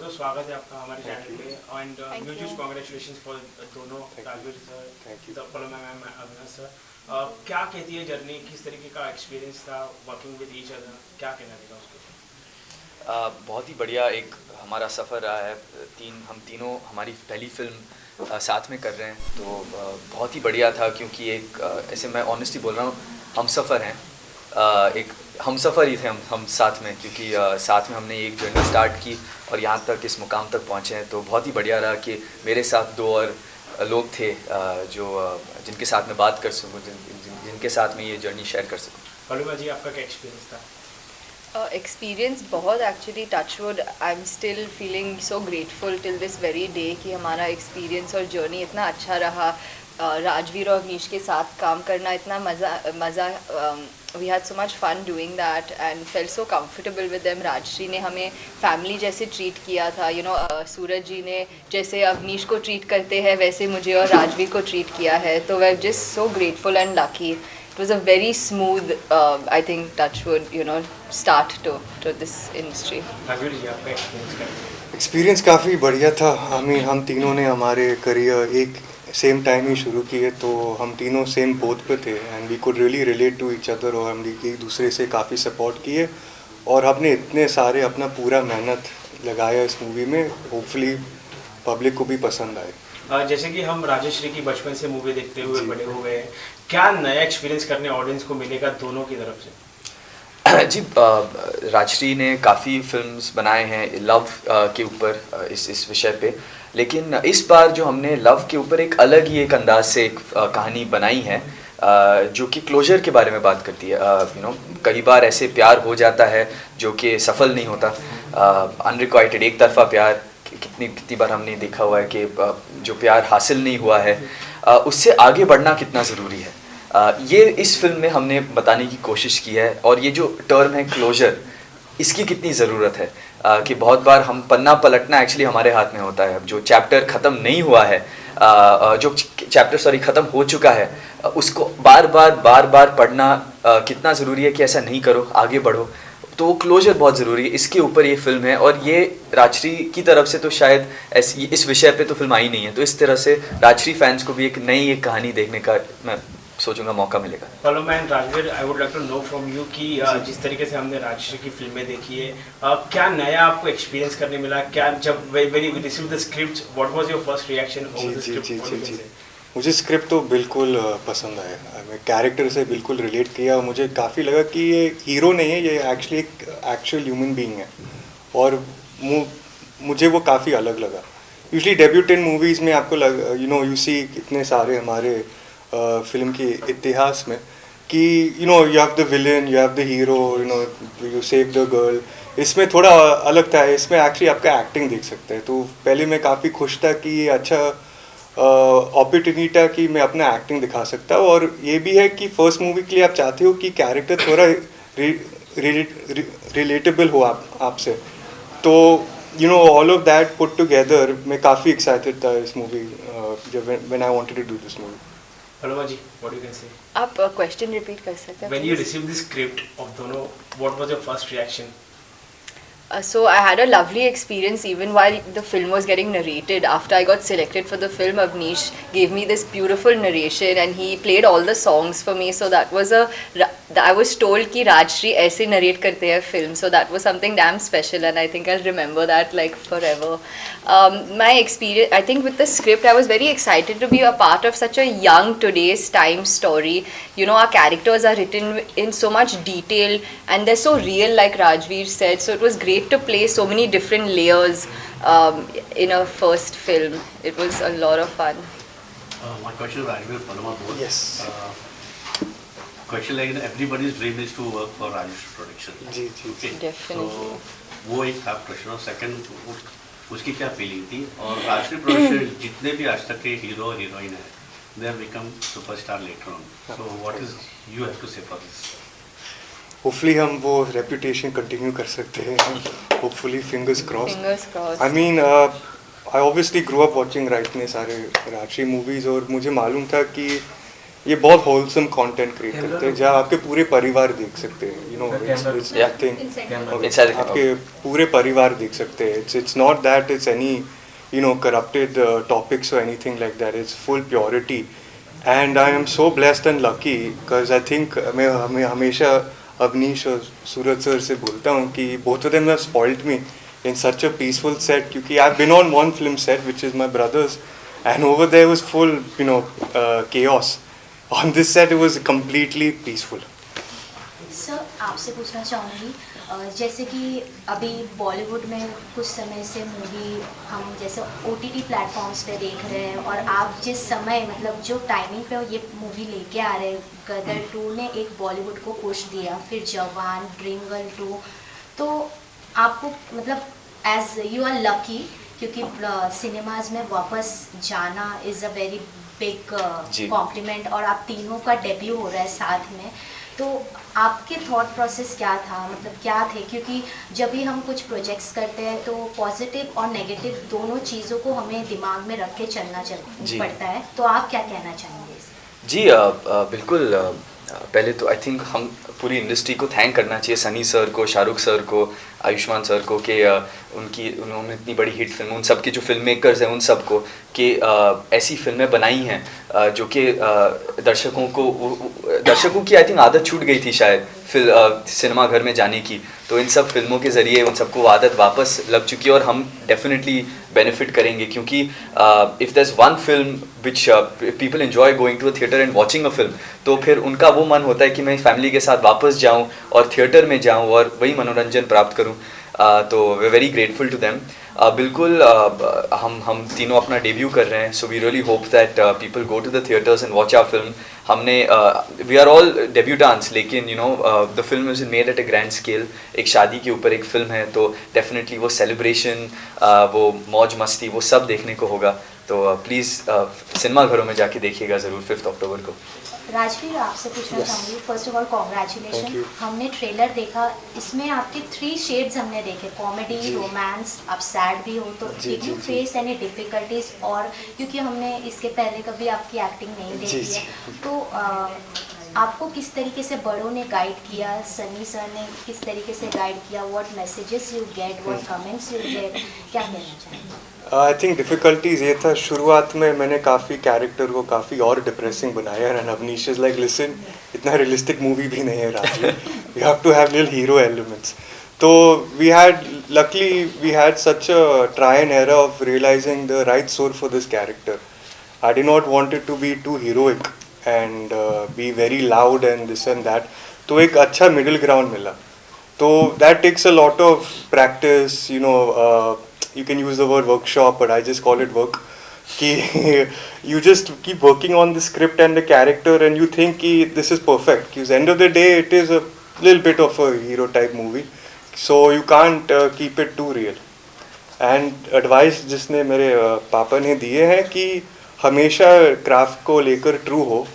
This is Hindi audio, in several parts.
तो स्वागत है आपका हमारे चैनल पे and Thank huge you. Congratulation for Dono Rajveer Thank you. Sir Paloma ma'am Avinash sir. क्या कहती है जर्नी, किस तरीके का एक्सपीरियंस था वर्किंग विद ईच अदर, क्या कहना रहेगा उसके? बहुत ही बढ़िया एक हमारा सफ़र रहा है। हम तीनों हमारी पहली फिल्म साथ में कर रहे हैं, तो बहुत ही बढ़िया था क्योंकि एक ऐसे मैं ऑनेस्टली बोल रहा हूँ, हम सफ़र हैं, एक हम सफ़र ही थे हम साथ में, क्योंकि साथ में हमने एक जर्नी स्टार्ट की और यहाँ तक इस मुकाम तक पहुँचे हैं। तो बहुत ही बढ़िया रहा कि मेरे साथ दो और लोग थे जो जिनके साथ मैं बात कर सकूँ, जिनके साथ मैं ये जर्नी शेयर कर सकूँ। पलोमा जी, आपका क्या एक्सपीरियंस था? एक्सपीरियंस बहुत actually touchwood I am still feeling so grateful till this very day कि हमारा एक्सपीरियंस और जर्नी इतना अच्छा रहा। राजवीर और अवनीश के साथ काम करना इतना मज़ा we had so much fun doing that and felt so comfortable with them. Rajshri ने हमें फैमिली जैसे ट्रीट किया था, सूरज जी ने जैसे अवनीश को ट्रीट करते हैं वैसे मुझे और राजवीर को ट्रीट किया है। तो we are just so grateful and lucky. It was a very smooth, I think, touchwood, start to this industry. Rajveer ji, आपका एक्सपीरियंस क्या? एक्सपीरियंस काफ़ी बढ़िया था। हम तीनों ने हमारे करियर एक सेम टाइम ही शुरू किए, तो हम तीनों सेम पोथ पे थे and we could really relate to each other, और हम एक दूसरे से काफ़ी सपोर्ट किए और हमने इतने सारे अपना पूरा मेहनत लगाया इस मूवी में। होपफुली पब्लिक को भी पसंद आए। जैसे कि हम राजश्री की बचपन से मूवी देखते हुए बड़े हो गए हैं, क्या नया एक्सपीरियंस करने ऑडियंस को मिलेगा दोनों की तरफ से? जी, राजश्री ने काफ़ी फिल्म्स बनाए हैं लव के ऊपर, इस विषय पे, लेकिन इस बार जो हमने लव के ऊपर एक अलग ही एक अंदाज से एक कहानी बनाई है जो कि क्लोजर के बारे में बात करती है। कई बार ऐसे प्यार हो जाता है जो कि सफल नहीं होता, अनरिक्वाइटेड एक तरफा प्यार कितनी बार हमने देखा हुआ है कि जो प्यार हासिल नहीं हुआ है उससे आगे बढ़ना कितना ज़रूरी है। ये इस फिल्म में हमने बताने की कोशिश की है, और ये जो टर्म है क्लोजर, इसकी कितनी ज़रूरत है कि बहुत बार हम पन्ना पलटना एक्चुअली हमारे हाथ में होता है। जो चैप्टर ख़त्म नहीं हुआ है, जो चैप्टर ख़त्म हो चुका है, उसको बार बार पढ़ना कितना ज़रूरी है कि ऐसा नहीं करो, आगे बढ़ो। तो क्लोजर बहुत ज़रूरी है, इसके ऊपर ये फिल्म है। और ये राजश्री की तरफ से तो शायद ऐसी इस विषय पे तो फिल्म आई नहीं है, तो इस तरह से राजश्री फैंस को भी एक नई एक कहानी देखने का मैं सोचूंगा मौका मिलेगा। Paloma and Rajveer, I would like to know from you कि जिस तरीके से हमने राजश्री की फिल्में देखी है, क्या नया आपको एक्सपीरियंस करने मिला? क्या जब when you received the script, what was your first reaction over the script? मुझे स्क्रिप्ट तो बिल्कुल पसंद आया। मैं कैरेक्टर से बिल्कुल रिलेट किया। मुझे काफ़ी लगा कि ये हीरो नहीं है, ये एक्चुअली एक एक्चुअल ह्यूमन बीइंग है, और मुझे वो काफ़ी अलग लगा। यूजली डेब्यूटेंट मूवीज़ में आपको यू सी इतने सारे हमारे फिल्म के इतिहास में कि you have the villain, you have the hero, you save the girl. इसमें थोड़ा अलग था, इसमें एक्चुअली आपका एक्टिंग देख सकते हैं। तो पहले मैं काफ़ी खुश था कि ये अच्छा अपॉर्चुनिटी था कि मैं अपना एक्टिंग दिखा सकता हूँ। और ये भी है कि फर्स्ट मूवी के लिए आप चाहते हो कि कैरेक्टर थोड़ा रिलेटेबल हो आपसे। तो all of that put together मैं काफ़ी एक्साइटेड था इस मूवी जब when I wanted to do this movie. Paloma ji, what you can say? आप क्वेश्चन रिपीट कर सकते हैं? When you received the script of Dono, what was your first reaction? So I had a lovely experience even while the film was getting narrated. After I got selected for the film, Avnish gave me this beautiful narration and he played all the songs for me. So that was I was told कि राजश्री ऐसे narrate करते हैं film. So that was something damn special and I think I'll remember that like forever. My experience, I think with the script, I was very excited to be a part of such a young today's time story. Our characters are written in so much detail and they're so real, like Rajveer said. So it was great to play so many different layers in a first film. It was a lot of fun. My question is Rajveer, Palooma both. Yes. Question like everybody's dream is to work for Rajesh Production. Ji. Okay. Definitely. So वो एक था क्वेश्चन। और सेकंड उसकी क्या फीलिंग थी? और राजश्री प्रोडक्शन जितने भी आज तक के हीरो और हीरोइन है, they have become superstar later on. So what is you have to say for this? Hopefully हम वो रेपुटेशन कंटिन्यू कर सकते हैं। Hopefully fingers cross. Fingers crossed. I mean I obviously grow up watching इतने सारे राजश्री मूवीज़, और मुझे मालूम था कि ये बहुत होलसम कंटेंट क्रिएट करते हैं जहाँ आपके पूरे परिवार देख सकते हैं, you know, it's Yeah. Nothing, Inside the आपके पूरे परिवार देख सकते हैं. It's not that it's any, you know, corrupted topics or anything like that. It's full purity, and I am so blessed and lucky because I think मैं हमेशा अवनीश और सूरज सर से बोलता हूँ कि both of them have spoiled me in such a peaceful set, क्योंकि I've been on one film set which is my brother's, and over there was full, you know, chaos. On this set it was completely peaceful. Sir आपसे पूछना चाहूँगी जैसे कि अभी बॉलीवुड में कुछ समय से मूवी हम जैसे OTT प्लेटफॉर्म्स पे देख रहे हैं, और आप जिस समय मतलब जो टाइमिंग पे ये मूवी लेके आ रहे हैं, गदर 2 ने एक बॉलीवुड को पुश दिया, फिर जवान, ड्रीम गर्ल 2, तो आपको मतलब एज यू आर लकी क्योंकि सिनेमाज में वापस जाना is a very big complement, और आप तीनों का डेब्यू हो रहा है साथ में, तो आपके थॉट प्रोसेस क्या था, मतलब क्या थे, क्योंकि जब भी हम कुछ प्रोजेक्ट्स करते हैं तो पॉजिटिव और नेगेटिव दोनों चीज़ों को हमें दिमाग में रख के चलना पड़ता है, तो आप क्या कहना चाहेंगे? जी बिल्कुल, पहले तो आई थिंक हम पूरी इंडस्ट्री को थैंक करना चाहिए, सनी सर को, शाहरुख सर को, आयुष्मान सर को, कि उन्होंने इतनी बड़ी हिट फिल्म, उन सब के जो फिल्म मेकर्स हैं उन सब को, कि ऐसी फिल्में बनाई हैं जो कि दर्शकों की आई थिंक आदत छूट गई थी शायद सिनेमा घर में जाने की, तो इन सब फिल्मों के ज़रिए उन सबको वो आदत वापस लग चुकी है, और हम डेफिनेटली बेनिफिट करेंगे, क्योंकि if there is one film which people enjoy going to a theatre and watching a film, तो फिर उनका वो मन होता है कि मैं फैमिली के साथ वापस जाऊं और थिएटर में जाऊं और वही मनोरंजन प्राप्त करूं, तो we very grateful to them. बिल्कुल हम तीनों अपना डेब्यू कर रहे हैं, so we really hope that people go to the theatres and watch our film. हमने वी आर ऑल डेब्यूटांस, लेकिन you know the film is made at a grand scale, एक शादी के ऊपर एक फिल्म है, तो डेफिनेटली वो सेलिब्रेशन, वो मौज मस्ती, वो सब देखने को होगा, तो प्लीज़ सिनेमा घरों में जाके देखिएगा ज़रूर 5 अक्टूबर को. राजवीर, आपसे पूछना चाहूँगी, फर्स्ट ऑफ ऑल कॉन्ग्रेचुलेशन. हमने ट्रेलर देखा, इसमें आपके 3 शेड्स हमने देखे, कॉमेडी, रोमांस, आप सैड भी हो, तो did you face any difficulties? और क्योंकि हमने इसके पहले कभी आपकी एक्टिंग नहीं देखी है, तो आपको किस तरीके से बड़ों ने गाइड किया, सनी सर ने किस तरीके से गाइड किया, what messages you get, what comments you get, क्या कहना चाहेंगे? आई थिंक डिफ़िकल्टीज ये था, शुरुआत में मैंने काफ़ी कैरेक्टर को काफ़ी और डिप्रेसिंग बनाया, and Avnish is like listen, इतना रियलिस्टिक मूवी भी नहीं है Raju, you have to have little hero elements. तो luckily we had such a try and error of realizing the right soul for this character. I did not want it to be too heroic and be very loud and this and that. तो एक अच्छा middle ground मिला. तो that takes a lot of practice, you know, you can use the word workshop, but I just call it work. कि you just keep working on the script and the character and you think कि this is perfect. Because end of the day it is a little bit of a hero type movie. So you can't keep it too real. And advice जिसने मेरे पापा ने दिए हैं कि हमेशा क्राफ्ट को लेकर ट्रू हो.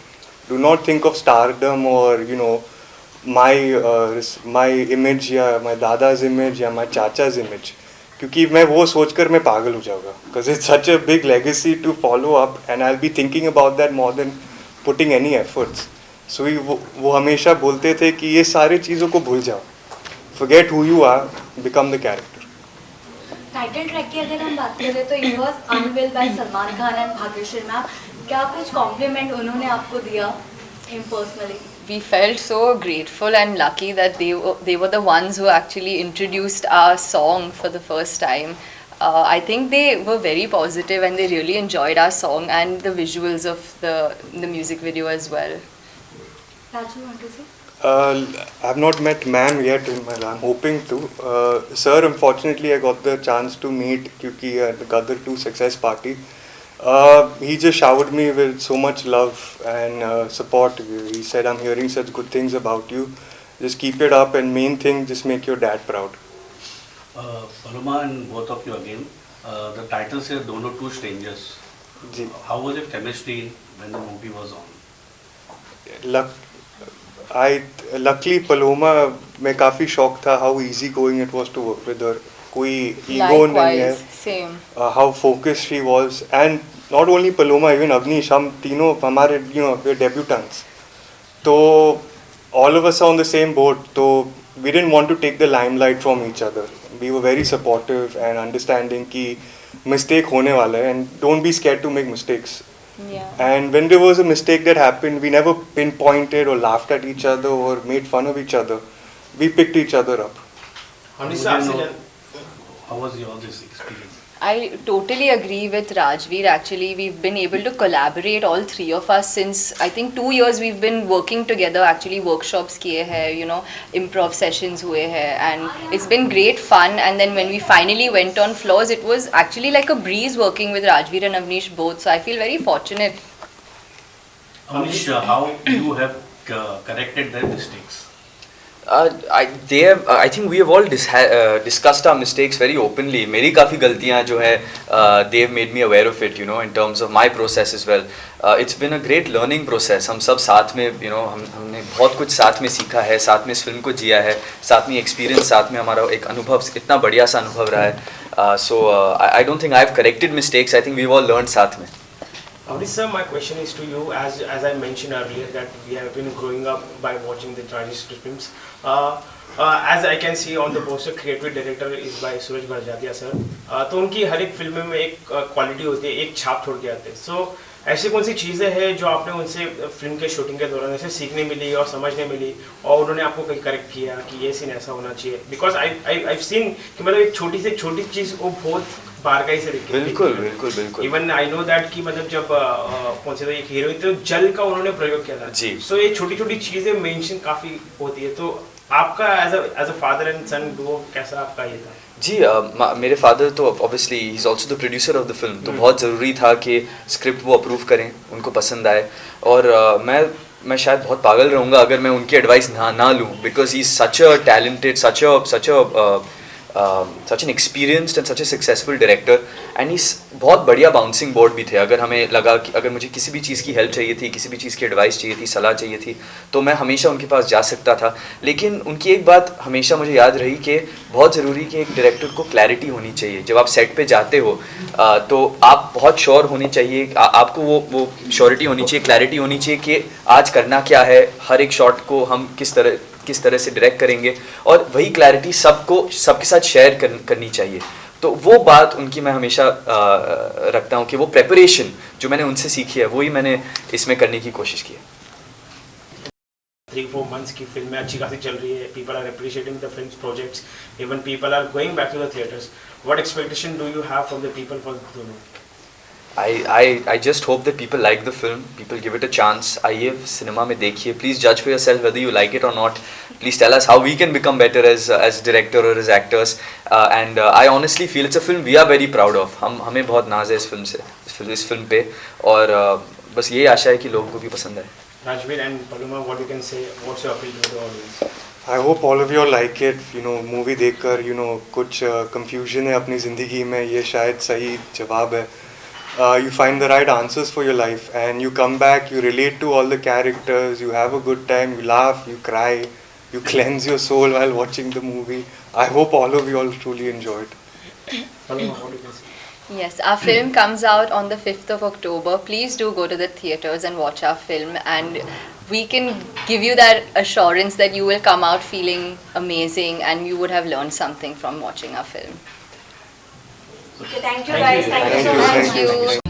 Do not think of stardom or you know my image या my दादा's image या my चाचा's image. क्योंकि मैं वो सोचकर मैं पागल हो जाऊँगा. Because it's such a big legacy to follow up and I'll be thinking about that more than putting any efforts. So वो हमेशा बोलते थे कि ये सारी चीज़ों को भूल जाओ. Forget who you are, become the character. Title track की अगर हम बात करें तो it was unveiled by Salman Khan and Bhagyashree ma'am. क्या कुछ कॉम्प्लीमेंट उन्होंने आपको दिया impersonally? We felt so grateful and lucky that they were the ones who actually introduced our song for the first time. I think they were very positive and they really enjoyed our song and the visuals of the music video as well. Raju, want to say? I've not met ma'am yet in my life. I'm hoping to. Sir, unfortunately, I got the chance to meet क्योंकि the Gadar 2 success party. He just showered me with so much love and support. He said, I'm hearing such good things about you. Just keep it up and main thing, just make your dad proud. Paloma and both of you again, the title says Dono Two Strangers. Ji. How was your chemistry when the movie was on? Luckily Paloma मैं काफ़ी शॉक था how easy going it was to work with her. कोई ego नहीं है. Likewise, same. How focused she was and not only Paloma, even Avnish, हम तीनों हमारे वे डेब्यूटेंट्स, तो all of us are on the same boat, so we didn't want to take the limelight from each other. We were very supportive and understanding कि mistake होने वाला है and don't be scared to make mistakes. Yeah. And when there was a mistake that happened, we never pinpointed or laughed at each other or made fun of each other. We picked each other up. हमने से आपसे How was your this experience? I totally agree with Rajveer. Actually, we've been able to collaborate, all three of us, since I think 2 years we've been working together. Actually, workshops kiye hai, improv sessions हुए हैं, and it's been great fun. And then when we finally went on floors, it was actually like a breeze working with Rajveer and Avnish both. So I feel very fortunate. Anish, how you have corrected their mistakes? I think we have all discussed our mistakes very openly. मेरी काफ़ी गलतियाँ जो है they have made me aware of it, in terms of my process as well. It's been a great learning process. हम सब साथ में हमने बहुत कुछ साथ में सीखा है, साथ में इस फिल्म को जिया है, साथ में एक्सपीरियंस, साथ में हमारा एक अनुभव, इतना बढ़िया सा अनुभव रहा है. So I don't think I have corrected mistakes. I think we've all learned साथ में. Avnish sir, my question is to you. As I mentioned earlier, that we have been growing up by watching the Rajesh films. As I can see on the poster, creative director is by Suraj Bharjatia sir. तो उनकी हर एक फिल्म में एक क्वालिटी होती है, एक छाप छोड़ के आते हैं. So ऐसी कौन सी चीज़ें हैं जो आपने उनसे फिल्म के शूटिंग के दौरान ऐसे सीखने मिली और समझने मिली, और उन्होंने आपको कहीं करेक्ट किया कि ये सीन ऐसा होना चाहिए? बिकॉज आई सीन कि मतलब एक छोटी से छोटी चीज़ वो बहुत बारकाई से दिखती है. बिल्कुल. इवन आई नो दैट कि मतलब जब कौन से एक हीरोइन तो जल का उन्होंने प्रयोग किया था जी. सो ये छोटी छोटी चीजें मेंशन काफी होती है. तो आपका as a father and son duo कैसा आपका ये था? जी, मेरे फादर तो obviously he is also the producer of the film, तो बहुत ज़रूरी था कि स्क्रिप्ट वो अप्रूव करें, उनको पसंद आए. और मैं शायद बहुत पागल रहूँगा अगर मैं उनकी एडवाइस ना लूँ, because he is such a talented, such an experienced and such a successful director, and he's बहुत बढ़िया बाउंसिंग बोर्ड भी थे. अगर हमें लगा कि अगर मुझे किसी भी चीज़ की हेल्प चाहिए थी, किसी भी चीज़ की एडवाइस चाहिए थी, सलाह चाहिए थी, तो मैं हमेशा उनके पास जा सकता था. लेकिन उनकी एक बात हमेशा मुझे याद रही कि बहुत ज़रूरी कि एक डायरेक्टर को क्लैरिटी होनी चाहिए. जब आप सेट पे जाते हो तो आप बहुत श्योर होने चाहिए, आपको वो श्योरिटी होनी चाहिए, क्लैरिटी होनी चाहिए कि आज करना क्या है, हर एक शॉट को हम किस तरह से डायरेक्ट करेंगे, और वही क्लैरिटी सबके साथ शेयर करनी चाहिए. तो वो बात उनकी मैं हमेशा रखता हूँ कि वो प्रेपरेशन जो मैंने उनसे सीखी है वही मैंने इसमें करने की कोशिश की है. 3-4 months की फिल्में अच्छी खासी चल रही है. People are appreciating the film's projects. Even people are going back to the theaters. What expectation do you have from the people for Dhunu? I just hope that people like the film, people give it a chance. आइए सिनेमा में देखिए. Please judge for yourself whether you like it or not. Please tell us how we can become better as director or as actors. And I honestly feel it's a film we are very proud of. हमें बहुत नाज है इस फिल्म पे, और बस यही आशा है कि लोगों को भी पसंद आए. Rajveer and Paloma, what you can say? What's your appeal to the audience? I hope all of you all like it. Movie देखकर कुछ confusion है अपनी ज़िंदगी में, ये शायद सही जवाब है. You find the right answers for your life, and you come back, you relate to all the characters, you have a good time, you laugh, you cry, you cleanse your soul while watching the movie. I hope all of you all truly enjoyed. Paloma, what you can say? Yes, our film comes out on the 5th of October. Please do go to the theatres and watch our film, and we can give you that assurance that you will come out feeling amazing and you would have learned something from watching our film. Okay, thank you guys. Thank you so much. Thank you.